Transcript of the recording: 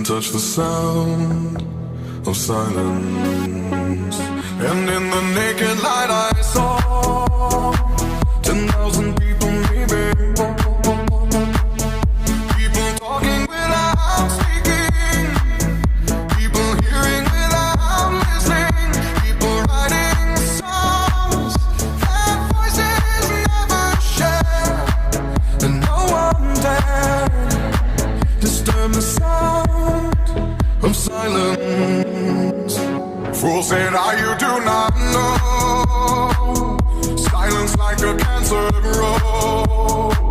touch the sound of silence. And in the naked light I saw 10,000 people maybe. People talking without speaking. People hearing without listening. People writing songs that voices never share. And no one dared disturb the sound of silence. Fool said, you do not know. Silence like a cancer grows.